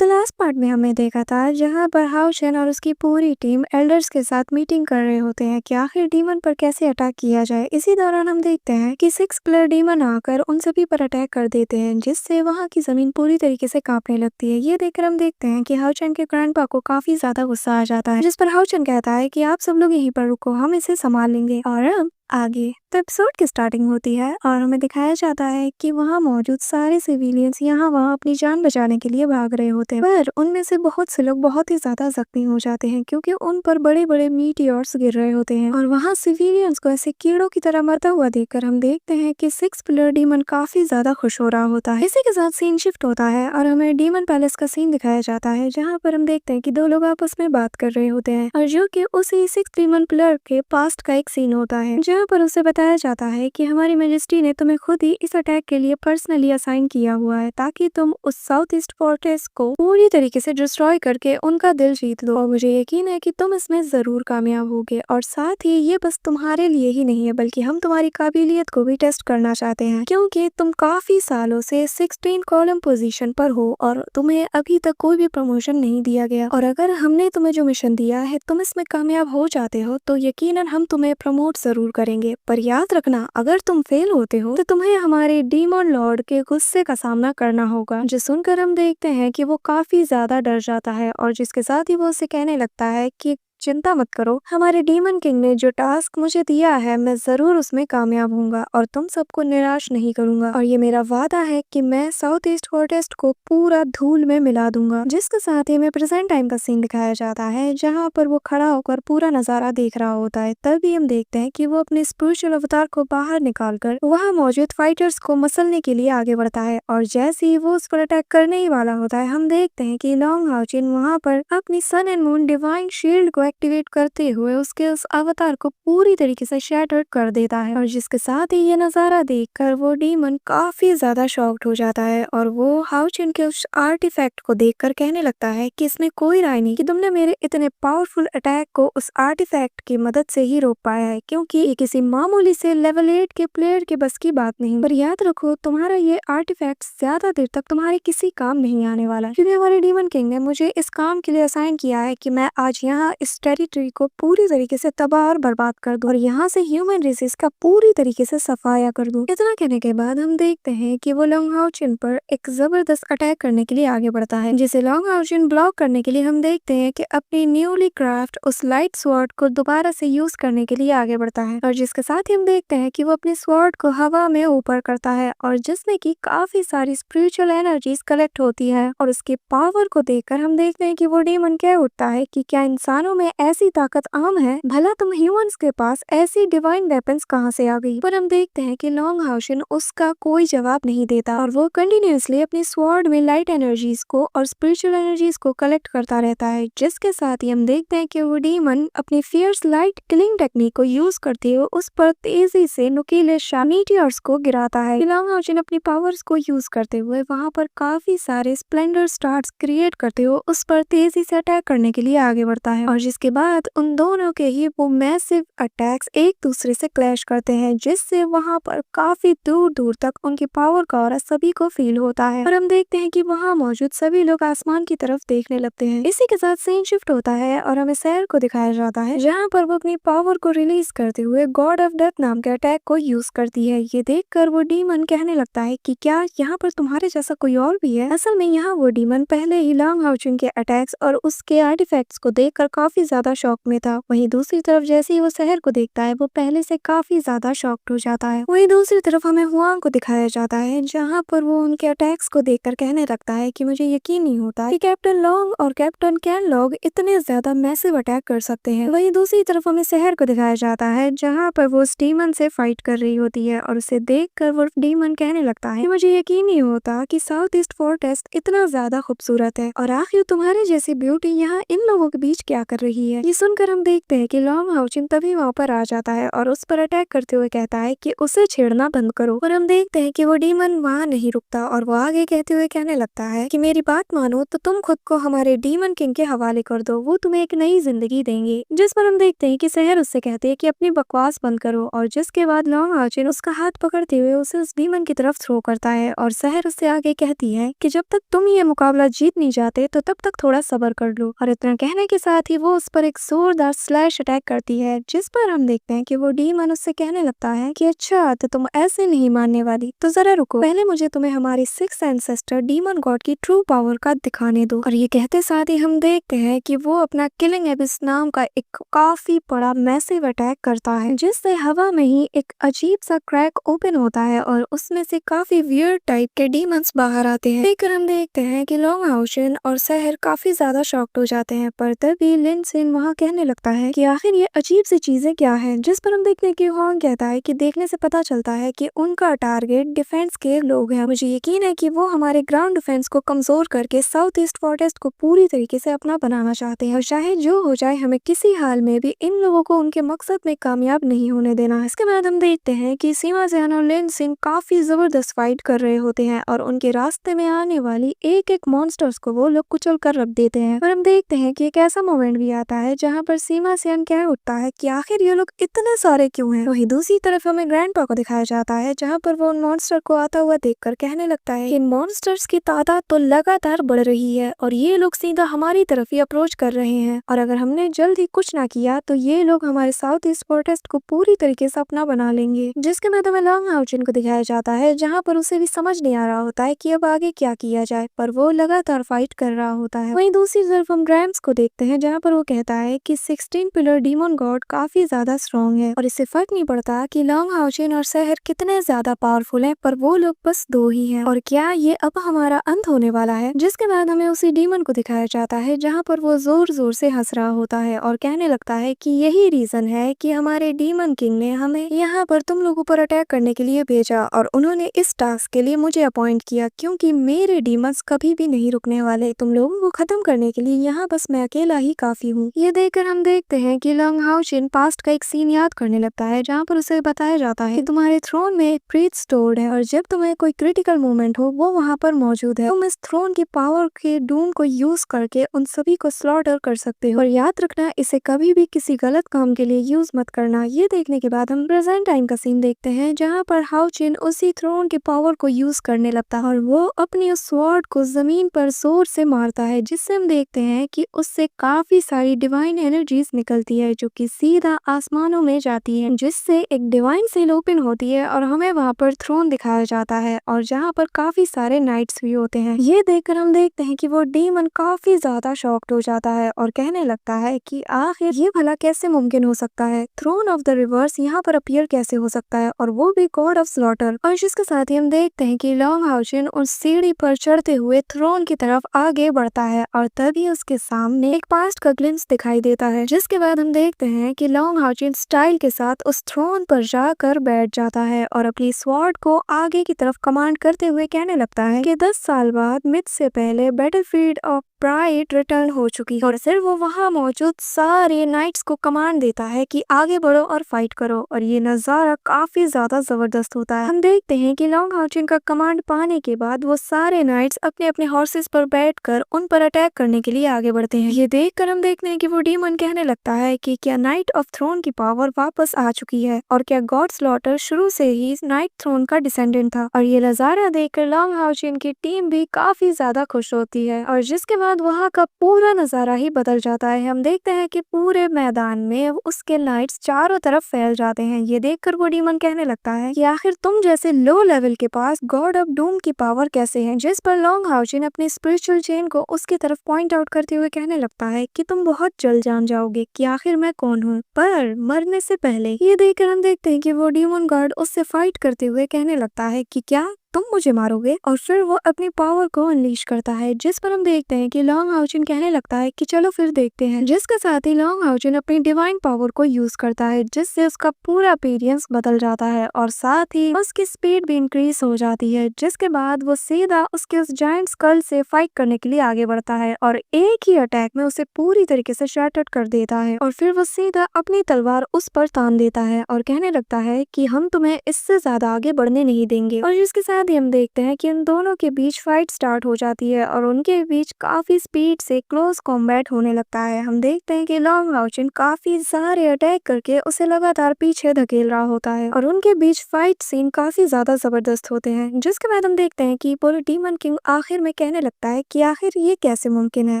तो last part में हमने देखा था जहाँ पर हाउशन और उसकी पूरी टीम एल्डर्स के साथ मीटिंग कर रहे होते हैं कि आखिर डीमन पर कैसे अटैक किया जाए। इसी दौरान हम देखते हैं कि 6 प्लेयर डीमन आकर उन सभी पर अटैक कर देते हैं, जिससे वहाँ की जमीन पूरी तरीके से कांपने लगती है। ये देखकर हम देखते हैं कि हाउचन के ग्रैंडपा को काफी ज्यादा गुस्सा आ जाता है, जिस पर हाउचन कहता है कि आप सब लोग यहीं पर रुको, हम इसे संभाल लेंगे। और अब आगे तो एपिसोड की स्टार्टिंग होती है और हमें दिखाया जाता है कि वहाँ मौजूद सारे सिविलियंस यहाँ वहाँ अपनी जान बचाने के लिए भाग रहे होते हैं, पर उनमें से बहुत से लोग बहुत ही ज्यादा जख्मी हो जाते हैं क्योंकि उन पर बड़े बड़े मीटियोर्स गिर रहे होते हैं। और वहाँ सिविलियंस को ऐसे कीड़ों की तरह मरता हुआ देखकर हम देखते हैं कि 6 प्लेयर डीमन काफी ज्यादा खुश हो रहा होता है। इसी के साथ सीन शिफ्ट होता है और हमें डीमन पैलेस का सीन दिखाया जाता है, जहाँ पर हम देखते हैं कि दो लोग आपस में बात कर रहे होते हैं और जो कि उसी 6 डीमन प्लेयर के पास्ट का एक सीन होता है, जहाँ पर उसे बताया जाता है कि हमारी मैजेस्टी ने तुम्हें खुद ही इस अटैक के लिए पर्सनली असाइन किया हुआ है ताकि तुम उस साउथ ईस्ट फोर्ट्रेस को पूरी तरीके से डिस्ट्रॉय करके उनका दिल जीत लो। और मुझे यकीन है कि तुम इसमें जरूर कामयाब होगे, और साथ ही ये बस तुम्हारे लिए ही नहीं है बल्कि हम तुम्हारी काबिलियत को भी टेस्ट करना चाहते हैं, क्योंकि तुम काफी सालों से 16 कॉलम पोजीशन पर हो और तुम्हें अभी तक कोई भी प्रमोशन नहीं दिया गया। और अगर हमने तुम्हें जो मिशन दिया है तुम इसमें कामयाब हो जाते हो तो यकीनन हम तुम्हें प्रमोट जरूर करेंगे, पर याद रखना अगर तुम फेल होते हो तो तुम्हें हमारे डीमन लॉर्ड के गुस्से का सामना करना होगा। जो सुनकर हम देखते हैं कि वो काफी ज्यादा डर जाता है और जिसके साथ ही वो उसे कहने लगता है कि चिंता मत करो, हमारे डीमन किंग ने जो टास्क मुझे दिया है मैं जरूर उसमें कामयाब होऊंगा और तुम सबको निराश नहीं करूंगा, और ये मेरा वादा है कि मैं साउथ ईस्ट फोर्टेस्ट को पूरा धूल में मिला दूंगा। जिसके साथ ही हमें प्रेजेंट टाइम का सीन दिखाया जाता है, जहाँ पर वो खड़ा होकर पूरा नजारा देख रहा होता है। तभी हम देखते हैं कि वो अपने स्पिरिचुअल अवतार को बाहर निकालकर वहाँ मौजूद फाइटर्स को मसलने के लिए आगे बढ़ता है, और जैसे ही वो उस पर अटैक करने ही वाला होता है हम देखते हैं कि लॉन्ग हाउचिन वहाँ पर अपनी सन एंड मून डिवाइन शील्ड को एक्टिवेट करते हुए उसके उस अवतार को पूरी तरीके से शैटर्ड कर देता है। और जिसके साथ ही ये नजारा देखकर वो डीमन काफी ज्यादा शॉक्ड हो जाता है और वो हाउचिन के उस आर्टिफैक्ट को देखकर कहने लगता है कि इसमें कोई राय नहीं कि तुमने मेरे इतने पावरफुल अटैक को उस आर्टिफैक्ट की मदद से ही रोक पाया है, क्योंकि ये किसी मामूली से लेवल 8 के प्लेयर के बस की बात नहीं। पर याद रखो तुम्हारा ये आर्टिफैक्ट ज्यादा देर तक तुम्हारे किसी काम नहीं आने वाला, क्योंकि हमारे डीमन किंग ने मुझे इस काम के लिए असाइन किया है कि मैं आज यहाँ इस टेरिटरी को पूरी तरीके से तबाह और बर्बाद कर दूं और यहाँ से ह्यूमन रेसेस का पूरी तरीके से सफाया कर दूं। इतना कहने के बाद हम देखते हैं कि वो लॉन्ग हाउचिन पर एक जबरदस्त अटैक करने के लिए आगे बढ़ता है, जिसे लॉन्ग हाउचिन ब्लॉक करने के लिए हम देखते हैं कि अपनी न्यूली क्राफ्ट उस लाइट स्वॉर्ड को दोबारा से यूज करने के लिए आगे बढ़ता है, और जिसके साथ ही हम देखते हैं कि वो अपने स्वॉर्ड को हवा में ऊपर करता है और जिसमें की काफी सारी स्पिरिचुअल एनर्जीज कलेक्ट होती है। और उसके पावर को देखकर हम देखते हैं कि वो डीमन कह उठता है कि क्या इंसानों में ऐसी ताकत आम है, भला तुम ह्यूमंस के पास ऐसी डिवाइन वेपन्स कहां से आ गई। पर हम देखते हैं कि लॉन्ग हाउशिन उसका कोई जवाब नहीं देता और वो कंटिन्यूअसली अपनी स्वॉर्ड में लाइट एनर्जीज को और स्पिरिचुअल एनर्जीज को कलेक्ट करता रहता है। जिसके साथ ही हम देखते हैं कि वो डीमन अपनी फियर्स लाइट किलिंग टेक्निक को यूज करते हुए उस पर तेजी से नुकीले मीटियर्स को गिराता है। लॉन्ग हाउशिन अपनी पावर्स को यूज करते हुए वहां पर काफी सारे स्प्लेंडर स्टार्स क्रिएट करते हुए उस पर तेजी से अटैक करने के लिए आगे बढ़ता है, और जिसके बाद उन दोनों के ही वो मैसिव अटैक्स एक दूसरे से क्लैश करते हैं, जिससे वहां पर काफी दूर दूर तक उनकी पावर का ऑरा सभी को फील होता है। और हम देखते हैं कि वहां मौजूद सभी लोग आसमान की तरफ देखने लगते हैं। इसी के साथ सीन शिफ्ट होता है और हमें शहर को दिखाया जाता है, जहाँ पर वो अपनी पावर को रिलीज करते हुए गॉड ऑफ डेथ नाम के अटैक को यूज करती है। ये देखकर वो डीमन कहने लगता है कि क्या यहाँ पर तुम्हारे जैसा कोई और भी है। असल में यहाँ वो डीमन पहले ही लॉन्ग हाउचिन के अटैक्स और उसके आर्टिफैक्ट्स को देखकर काफी ज्यादा शॉक में था। वहीं दूसरी तरफ जैसे ही वो शहर को देखता है वो पहले से काफी ज्यादा शॉक्ड हो जाता है। वहीं दूसरी तरफ हमें हुआंग को दिखाया जाता है, जहाँ पर वो उनके अटैक्स को देखकर कहने लगता है कि मुझे यकीन नहीं होता कि कैप्टन लॉन्ग और कैप्टन कैन लॉन्ग इतने ज्यादा मैसिव अटैक कर सकते हैं। वहीं दूसरी तरफ हमें शहर को दिखाया जाता है, जहाँ पर वो डीमन से फाइट कर रही होती है और उसे देखकर वो डीमन कहने लगता है मुझे यकीन नहीं होता कि साउथ ईस्ट फोर्टेस्ट इतना ज्यादा खूबसूरत है, और आखिर तुम्हारे जैसी ब्यूटी यहाँ इन लोगों के बीच क्या कर रही रही है। ये सुनकर हम देखते हैं कि लॉन्ग हाउचिन तभी वहाँ पर आ जाता है और उस पर अटैक करते हुए कहता है कि उसे छेड़ना बंद करो। और हम देखते हैं कि वो डीमन वहाँ नहीं रुकता और वो आगे कहते हुए कहने लगता है कि मेरी बात मानो तो तुम खुद को हमारे डीमन किंग के हवाले कर दो, वो तुम्हें एक नई जिंदगी देंगे। जिस पर हम देखते हैं कि शहर उससे कहते हैं कि अपनी बकवास बंद करो, और जिसके बाद लॉन्ग हाउचिन उसका हाथ पकड़ते हुए उसे उस डीमन की तरफ थ्रो करता है और शहर उससे आगे कहती है कि जब तक तुम ये मुकाबला जीत नहीं जाते तो तब तक थोड़ा सब्र कर लो। और इतना कहने के साथ ही वो उस पर एक जोरदार स्लैश अटैक करती है, जिस पर हम देखते हैं कि वो डीमन उससे कहने लगता है कि अच्छा तो तुम ऐसे नहीं मानने वाली, तो जरा रुको, पहले मुझे तुम्हें हमारे 6 एंसेस्टर डीमन गॉड की ट्रू पावर का दिखाने दो। और ये कहते साथ ही हम देखते हैं कि वो अपना किलिंग एबिस नाम का एक काफी बड़ा मैसिव अटैक करता है, जिससे हवा में ही एक अजीब सा क्रैक ओपन होता है और उसमें से काफी वियर्ड टाइप के डीमंस बाहर आते हैं। देखकर हम देखते हैं कि लॉन्ग हाउचिन और शहर काफी ज्यादा शॉक्ड हो जाते हैं, पर तभी लिन सिन वहाँ कहने लगता है कि आखिर ये अजीब सी चीजें क्या हैं, जिस पर हम देखते हैं कि हॉन्ग कहता है कि देखने से पता चलता है कि उनका टारगेट डिफेंस के लोग हैं। मुझे यकीन है कि वो हमारे ग्राउंड डिफेंस को कमजोर करके साउथ ईस्ट फोर्टेस्ट को पूरी तरीके से अपना बनाना चाहते हैं, और चाहे जो हो जाए हमें किसी हाल में भी इन लोगों को उनके मकसद में कामयाब नहीं होने देना। इसके बाद हम देखते हैं कि सीमा जहान और लिन सिन काफी जबरदस्त फाइट कर रहे होते हैं और उनके रास्ते में आने वाली एक एक मॉन्स्टर्स को वो लोग कुचल कर रख देते हैं। और हम देखते हैं कि एक ऐसा मोमेंट भी आता है जहाँ पर सीमा सियान कह उठता है कि आखिर ये लोग इतने सारे क्यों हैं। वहीं दूसरी तरफ हमें ग्रैंडपा को दिखाया जाता है, जहाँ पर वो उन मॉन्स्टर को आता हुआ देखकर कहने लगता है इन मॉन्स्टर्स की तादाद तो लगातार बढ़ रही है और ये लोग सीधा हमारी तरफ ही अप्रोच कर रहे हैं, और अगर हमने जल्द ही कुछ ना किया तो ये लोग हमारे साउथ ईस्ट फोर्टेस्ट को पूरी तरीके से अपना बना लेंगे। जिसके बाद हमें लॉन्ग हाउचिन को दिखाया जाता है, जहाँ पर उसे भी समझ नहीं आ रहा होता है कि अब आगे क्या किया जाए, पर वो लगातार फाइट कर रहा होता है। वहीं दूसरी तरफ हम ग्रैम्स को देखते हैं, जहाँ पर वो कहता है कि 16 पिलर डीमन गॉड काफी ज्यादा स्ट्रॉन्ग है और इससे फर्क नहीं पड़ता कि लॉन्ग हाउचिन और शहर कितने ज्यादा पावरफुल हैं, पर वो लोग बस 2 ही हैं, और क्या ये अब हमारा अंत होने वाला है। जिसके बाद हमें उसी डीमन को दिखाया जाता है, जहाँ पर वो जोर जोर से हंस रहा होता है और कहने लगता है कि यही रीजन है कि हमारे डीमन किंग ने हमें यहाँ पर तुम लोगों पर अटैक करने के लिए भेजा, और उन्होंने इस टास्क के लिए मुझे अपॉइंट किया, क्योंकि मेरे डीमंस कभी भी नहीं रुकने वाले। तुम लोगों को खत्म करने के लिए यहाँ बस मैं अकेला ही काफी हूँ। ये देखकर हम देखते हैं कि लॉन्ग हाउचिन पास्ट का एक सीन याद करने लगता है, जहाँ पर उसे बताया जाता है कि तुम्हारे थ्रोन में एक प्रीत स्टोर्ड है और जब तुम्हें कोई क्रिटिकल मोमेंट हो वो वहाँ पर मौजूद है। तुम इस थ्रोन की पावर के डूम को यूज करके उन सभी को स्लॉटर कर सकते हो, और याद रखना इसे कभी भी किसी गलत काम के लिए यूज मत करना। ये देखने के बाद हम प्रेजेंट टाइम का सीन देखते हैं, जहाँ पर हाउचिन उसी थ्रोन के पावर को यूज करने लगता है और वो अपनी उस स्वॉर्ड को जमीन पर जोर से मारता है, जिससे हम देखते हैं कि उससे काफी सारी डिवाइन एनर्जीज निकलती है जो कि सीधा आसमानों में जाती है, जिससे एक डिवाइन सील ओपन होती है और हमें वहाँ पर थ्रोन दिखाया जाता है, और जहाँ पर काफी सारे नाइट्स भी होते हैं। ये देखकर हम देखते हैं कि वो डीमन काफी ज्यादा शॉक्ड हो जाता है और कहने लगता है कि आखिर ये भला कैसे मुमकिन हो सकता है, थ्रोन ऑफ द रिवर्स यहाँ पर अपीयर कैसे हो सकता है, और वो भी गॉड ऑफ स्लॉटर। और जिसके साथ ही हम देखते हैं कि लॉन्ग हाउचिन उस सीढ़ी पर चढ़ते हुए थ्रोन की तरफ आगे बढ़ता है, और तभी उसके सामने एक पास्ट का ग्लिम्स दिखाई देता है। जिसके बाद हम देखते हैं कि लॉन्ग हाउचिन स्टाइल के साथ उस थ्रोन पर जाकर बैठ जाता है और अपनी स्वॉर्ड को आगे की तरफ कमांड करते हुए कहने लगता है कि 10 साल बाद मिथ से पहले बैटलफील्ड ऑफ प्राइड रिटर्न हो चुकी है, और फिर वो वहाँ मौजूद सारे नाइट्स को कमांड देता है कि आगे बढ़ो और फाइट करो, और ये नजारा काफी ज्यादा जबरदस्त होता है। हम देखते हैं कि लॉन्ग हाउचिन का कमांड पाने के बाद वो सारे नाइट्स अपने अपने हॉर्सेस पर बैठकर उन पर अटैक करने के लिए आगे बढ़ते हैं। ये देखकर हम देखते हैं कि वो डीमन कहने लगता है कि क्या नाइट ऑफ थ्रोन की पावर वापस आ चुकी है, और क्या गॉड स्लॉटर शुरू से ही नाइट थ्रोन का डिसेंडेंट था। और ये नजारा देखकर लॉन्ग हाउचिन की टीम भी काफी ज्यादा खुश होती है, और जिसके बाद वहाँ का पूरा नजारा ही बदल जाता है। हम देखते हैं कि पूरे मैदान में उसके लाइट्स चारों तरफ फैल जाते हैं। ये देखकर वो डीमन कहने लगता है कि आखिर तुम जैसे लो लेवल के पास गॉड ऑफ डूम की पावर कैसे है, जिस पर लॉन्ग हाउचिन अपनी स्पिरिचुअल चेन को उसकी तरफ पॉइंट आउट करते हुए कहने लगता है कि तुम बहुत जल्द जान जाओगे कि आखिर मैं कौन हूँ, पर मरने से पहले। ये देखकर हम देखते हैं कि वो डीमन गॉड उससे फाइट करते हुए कहने लगता है कि क्या तुम मुझे मारोगे, और फिर वो अपनी पावर को अनलीश करता है, जिस पर हम देखते हैं कि लॉन्ग हाउचिन कहने लगता है कि चलो फिर देखते हैं, जिसके साथ ही लॉन्ग हाउचिन अपनी डिवाइन पावर को यूज करता है, जिससे उसका पूरा अपीयरेंस बदल जाता है और साथ ही उसकी स्पीड भी इंक्रीज हो जाती है, जिसके बाद वो सीधा उसके उस जायंट स्कल से फाइट करने के लिए आगे बढ़ता है और एक ही अटैक में उसे पूरी तरीके से शैटर्ड कर देता है और फिर वो सीधा अपनी तलवार उस पर तान देता है और कहने लगता है कि हम तुम्हें इससे ज्यादा आगे बढ़ने नहीं देंगे। और जिसके साथ ही हम देखते हैं कि उन दोनों के बीच फाइट स्टार्ट हो जाती है और उनके बीच काफी स्पीड से क्लोज कॉम्बैट होने लगता है। हम देखते हैं कि लॉन्ग हाउचिन काफी सारे अटैक करके उसे लगातार पीछे धकेल रहा होता है और उनके बीच फाइट सीन काफी ज्यादा जबरदस्त होते हैं, जिसके बाद हम देखते हैं कि पूरे डीमन किंग आखिर में कहने लगता है कि आखिर ये कैसे मुमकिन है,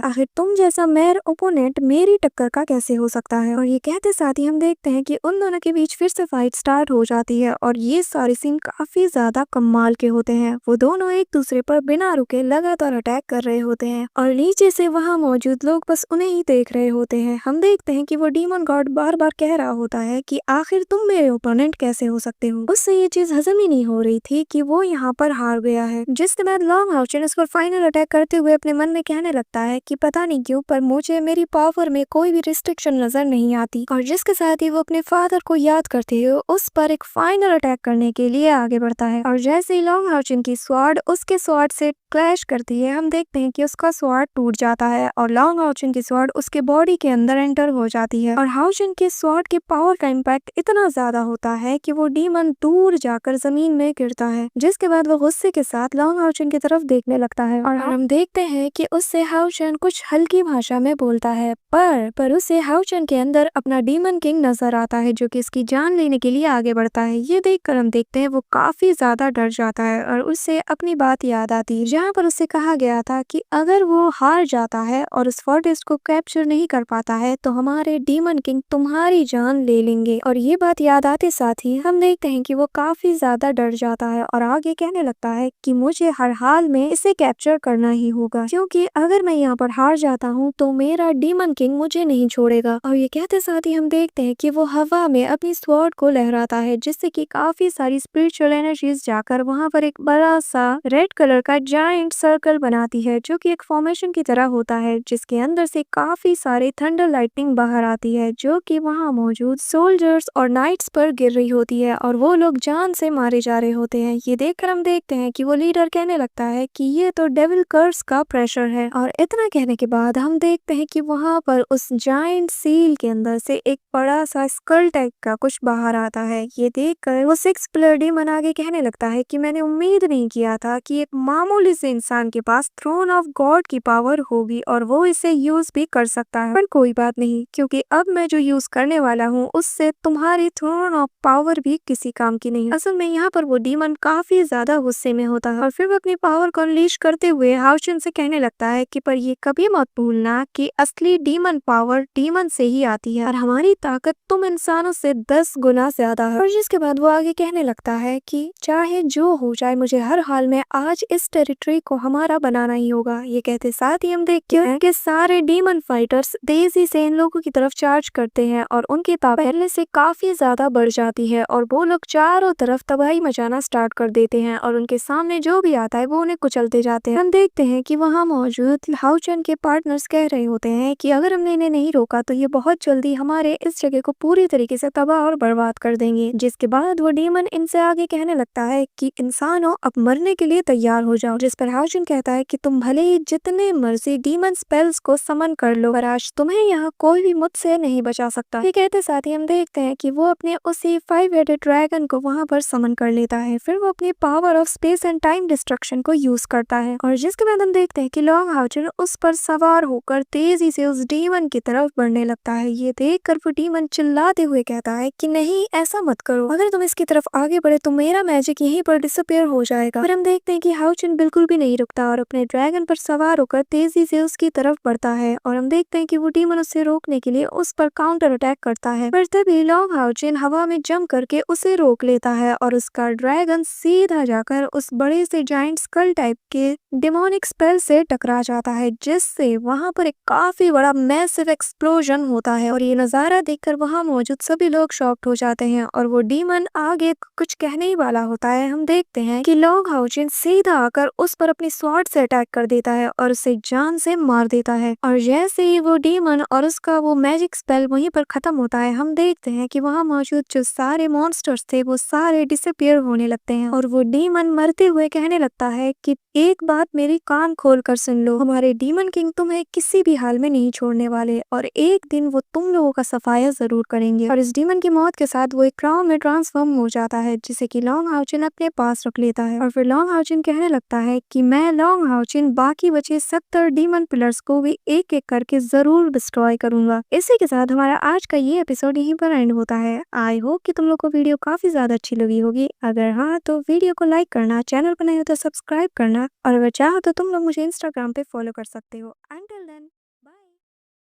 आखिर तुम जैसा मेयर ओपोनेंट मेरी टक्कर का कैसे हो सकता है। और ये कहते साथ ही हम देखते हैं कि उन दोनों के बीच फिर से फाइट स्टार्ट हो जाती है और ये सारे सीन काफी ज्यादा कमाल के होते हैं। वो दोनों एक दूसरे पर बिना रुके लगातार अटैक कर रहे होते हैं और नीचे से वहाँ मौजूद लोग बस उन्हें ही देख रहे होते हैं। हम देखते हैं कि वो डीमन गॉड बार बार कह रहा होता है कि आखिर तुम मेरे ओपोनेंट कैसे हो सकते हो। उससे ये चीज हजम ही नहीं हो रही थी कि वो यहाँ पर हार गया है, जिसके बाद लॉन्ग हाउचिन उस पर फाइनल अटैक करते हुए अपने मन में कहने लगता है कि पता नहीं क्यों पर मुझे मेरी पावर में कोई भी रिस्ट्रिक्शन नजर नहीं आती। और जिसके साथ ही वो अपने फादर को याद करते हुए उस पर एक फाइनल अटैक करने के लिए आगे बढ़ता है और जैसे ही लॉन्ग हाउचिन की स्वॉर्ड उसके स्वॉर्ड से क्लैश करती है, हम देखते हैं कि उसका स्वॉर्ड टूट जाता है और लॉन्ग हाउचिन की स्वॉर्ड उसके बॉडी के अंदर एंटर हो जाती है और हाउचिन के स्वॉर्ड के पावर का इम्पैक्ट इतना ज्यादा होता है कि वो डीमन दूर जाकर जमीन में गिरता है, जिसके बाद वो गुस्से के साथ लॉन्ग हाउचिन की तरफ देखने लगता है और हम देखते हैं कि उससे हाउचिन कुछ हल्की भाषा में बोलता है, पर उसे हाउचिन के अंदर अपना डीमन किंग नजर आता है जो कि इसकी जान लेने के लिए आगे बढ़ता है। ये देखकर हम देखते हैं वो काफी ज्यादा डर जाता है और उससे अपनी बात याद आती है जहाँ पर उससे कहा गया था कि अगर वो हार जाता है और उस फोर्ट्रेस को कैप्चर नहीं कर पाता है तो हमारे डीमन किंग तुम्हारी जान ले लेंगे। और ये बात याद आते साथ ही हम देखते हैं कि वो काफी ज्यादा डर जाता है और आगे कहने लगता है कि मुझे हर हाल में इसे कैप्चर करना ही होगा, क्योंकि अगर मैं यहाँ पर हार जाता हूँ तो मेरा डीमन किंग मुझे नहीं छोड़ेगा। और ये कहते साथ ही हम देखते हैं कि वो हवा में अपनी स्वॉर्ड को लहराता है, जिससे कि काफी सारी स्पिरिचुअल एनर्जीज जाकर वहाँ पर एक बड़ा सा रेड कलर का जायंट सर्कल बनाती है जो कि एक फॉर्मेशन की तरह होता है, जिसके अंदर से काफी सारे थंडर लाइटनिंग बाहर आती है जो कि वहाँ मौजूद सोल्जर्स और नाइट्स पर गिर रही होती है और वो लोग जान से मारे जा रहे होते हैं। ये देखकर हम देखते हैं कि वो लीडर कहने लगता है कि ये तो डेविल कर्स का प्रेशर है और इतना कहने के बाद हम देखते हैं कि वहाँ पर उस जायंट सील के अंदर से एक बड़ा सा स्कल टाइप का कुछ बाहर आता है। ये देखकर वो 6 पिलर डीमन आगे कहने लगता है कि मैंने उम्मीद नहीं किया था कि एक मामूली से इंसान के पास थ्रोन ऑफ गॉड की पावर होगी और वो इसे यूज भी कर सकता है, पर कोई बात नहीं क्योंकि अब मैं जो यूज करने वाला हूँ उससे तुम्हारी थ्रोन ऑफ पावर भी किसी काम की नहीं। असल में यहाँ पर वो डीमन काफी ज्यादा गुस्से में होता है और फिर वो अपनी पावर को अनलीश करते हुए हाउचिन से कहने लगता है कि पर ये कभी मत भूलना कि असली डीमन पावर डीमन से ही आती है और हमारी ताकत तुम इंसानों से 10 गुना ज्यादा है। और जिसके बाद वो आगे कहने लगता है कि चाहे जो हो जाए मुझे हर हाल में आज इस टेरिटरी को हमारा बनाना ही होगा। ये कहते साथ ही हम देखते हैं कि सारे डीमन फाइटर्स तेजी से इन लोगों की तरफ चार्ज करते हैं और उनकी ताकत पहले से काफी ज्यादा बढ़ जाती है और वो लोग चारों तरफ तबाही मचाना स्टार्ट कर देते हैं और उनके सामने जो भी आता है वो उन्हें कुचलते जाते हैं। हम देखते हैं कि वहाँ मौजूद हाउचन के पार्टनर्स कह रहे होते हैं कि अगर हमने इन्हें नहीं रोका तो ये बहुत जल्दी हमारे इस जगह को पूरी तरीके से तबाह और बर्बाद कर देंगे। जिसके बाद वो डीमन इनसे आगे कहने लगता है कि इंसानों अब मरने के लिए तैयार हो जाओ, जिस पर हाउचन कहता है कि तुम भले ही जितने मर्जी डीमन स्पेल्स को समन कर लो पर आज तुम्हें यहाँ कोई भी मुझसे नहीं बचा सकता। ये कहते साथ ही हम देखते हैं कि वो अपने उसी 5-हेडेड ड्रैगन को वहाँ पर समन कर लेता है। फिर वो अपनी power of space and time destruction को यूज करता है और जिसके बाद हम देखते हैं कि लॉन्ग हाउचन उस पर सवार होकर तेजी से उस डीमन की तरफ बढ़ने लगता है। ये देखकर वो डीमन चिल्लाते हुए कहता है कि नहीं ऐसा मत करो, अगर तुम इसकी तरफ आगे बढ़े तो मेरा मैजिक यहीं पर डिसअपियर हो जाएगा। फिर हम देखते हैं कि हाउचन बिल्कुल भी नहीं रुकता और अपने ड्रैगन पर सवार होकर तेजी से उसकी तरफ बढ़ता है और हम देखते हैं कि वो डीमन उसे रोकने के लिए उस पर काउंटर अटैक करता है, पर तभी लॉन्ग हाउचन हवा में जंप करके उसे रोक लेता है और उसका ड्रैगन सीधा जाकर उस बड़े से जायंट स्कल टाइप के डेमोनिक स्पेल से टकरा जाता है, जिससे वहां पर एक काफी बड़ा मैसिव एक्सप्लोजन होता है। और ये नजारा देखकर वहां मौजूद सभी लोग शॉक्ड हो जाते हैं और वो डीमन आगे कुछ कहने ही वाला होता है। हम देखते देखते हैं कि लॉन्ग हाउचिन सीधा आकर उस पर अपनी स्वॉर्ड से अटैक कर देता है और उसे जान से मार देता है। और जैसे ही वो डीमन और उसका वो मैजिक स्पेल वहीं पर खत्म होता है, हम देखते हैं कि वहाँ मौजूद जो सारे मॉन्स्टर्स थे वो सारे डिसअपियर होने लगते हैं और वो डीमन मरते हुए कहने लगता है कि एक बात मेरी कान खोल कर सुन लो, हमारे डीमन किंग तुम्हें किसी भी हाल में नहीं छोड़ने वाले और एक दिन वो तुम लोगों का सफाया जरूर करेंगे। और इस डीमन की मौत के साथ वो एक क्राउ में ट्रांसफॉर्म हो जाता है, जिसे कि लॉन्ग हाउचिन अपने पास रख लेता है। और फिर लॉन्ग हाउचिन कहने लगता है कि मैं लॉन्ग हाउचिन बाकी बचे 70 डीमन पिलर्स को भी एक एक करके जरूर डिस्ट्रॉय करूंगा। इसी के साथ हमारा आज का ये एपिसोड यहीं पर एंड होता है। आई होप कि तुम लोग को वीडियो काफी ज्यादा अच्छी लगी होगी। अगर हाँ तो वीडियो को लाइक करना, चैनल पर नए हो तो सब्सक्राइब करना और अगर चाहो तो तुम लोग मुझे इंस्टाग्राम पे फॉलो कर सकते हो। Until then, bye.